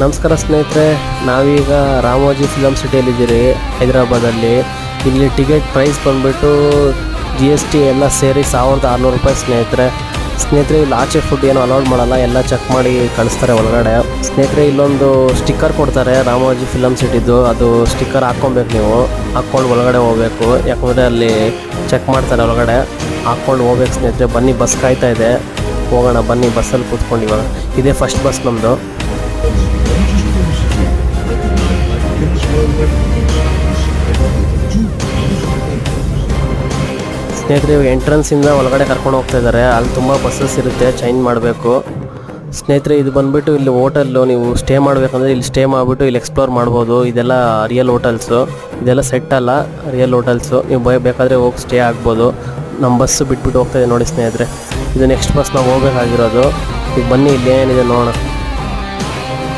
ನಮಸ್ಕಾರ ಸ್ನೇಹಿತರೆ, ನಾವೀಗ ರಾಮೋಜಿ ಫಿಲಮ್ ಸಿಟಿಯಲ್ಲಿದ್ದೀರಿ ಹೈದರಾಬಾದಲ್ಲಿ. ಇಲ್ಲಿ ಟಿಕೆಟ್ ಪ್ರೈಸ್ ಬಂದುಬಿಟ್ಟು GST ಎಲ್ಲ ಸೇರಿ 1600 ರೂಪಾಯಿ ಸ್ನೇಹಿತರೆ. ಇಲ್ಲಿ ಆಚೆ ಫುಡ್ ಏನು ಅಲೌಡ್ ಮಾಡಲ್ಲ, ಎಲ್ಲ ಚೆಕ್ ಮಾಡಿ ಕಳಿಸ್ತಾರೆ ಒಳಗಡೆ. ಸ್ನೇಹಿತರೆ, ಇಲ್ಲೊಂದು ಸ್ಟಿಕ್ಕರ್ ಕೊಡ್ತಾರೆ ರಾಮೋಜಿ ಫಿಲಮ್ ಸಿಟಿದು. ಅದು ಸ್ಟಿಕ್ಕರ್ ಹಾಕ್ಕೊಬೇಕು, ನೀವು ಹಾಕ್ಕೊಂಡು ಒಳಗಡೆ ಹೋಗಬೇಕು. ಯಾಕಂದರೆ ಅಲ್ಲಿ ಚೆಕ್ ಮಾಡ್ತಾರೆ ಒಳಗಡೆ. ಹಾಕ್ಕೊಂಡು ಹೋಗ್ಬೇಕು ಸ್ನೇಹಿತರೆ. ಬನ್ನಿ, ಬಸ್ ಕಾಯ್ತಾ ಇದೆ, ಹೋಗೋಣ ಬನ್ನಿ. ಬಸ್ಸಲ್ಲಿ ಕೂತ್ಕೊಂಡು ಇವಾಗ ಇದೇ ಫಸ್ಟ್ ಬಸ್ ನಮ್ಮದು. ಸ್ನೇಹಿತರೆ, ಎಂಟ್ರೆನ್ಸಿಂದ ಒಳಗಡೆ ಕರ್ಕೊಂಡು ಹೋಗ್ತಾ ಇದ್ದಾರೆ. ಅಲ್ಲಿ ತುಂಬ ಬಸ್ಸಸ್ ಇರುತ್ತೆ, ಚೇಂಜ್ ಮಾಡಬೇಕು. ಸ್ನೇಹಿತರೆ, ಇದು ಬಂದುಬಿಟ್ಟು ಇಲ್ಲಿ ಹೋಟೆಲ್ಲು. ನೀವು ಸ್ಟೇ ಮಾಡಬೇಕಂದ್ರೆ ಇಲ್ಲಿ ಸ್ಟೇ ಮಾಡಿಬಿಟ್ಟು ಇಲ್ಲಿ ಎಕ್ಸ್ಪ್ಲೋರ್ ಮಾಡ್ಬೋದು. ಇದೆಲ್ಲ ರಿಯಲ್ ಹೋಟೆಲ್ಸು, ಇದೆಲ್ಲ ಸೆಟ್ ಅಲ್ಲ, ರಿಯಲ್ ಹೋಟೆಲ್ಸು. ನೀವು ಬೇಕಾದರೆ ಹೋಗಿ ಸ್ಟೇ ಆಗ್ಬೋದು. ನಮ್ಮ ಬಸ್ಸು ಬಿಟ್ಬಿಟ್ಟು ಹೋಗ್ತಾಯಿದೆ ನೋಡಿ ಸ್ನೇಹಿತರೆ. ಇದು ನೆಕ್ಸ್ಟ್ ಬಸ್ ನಾವು ಹೋಗಬೇಕಾಗಿರೋದು. ಈಗ ಬನ್ನಿ, ಇಲ್ಲಿ ಏನಿದೆ ನೋಡೋಣ.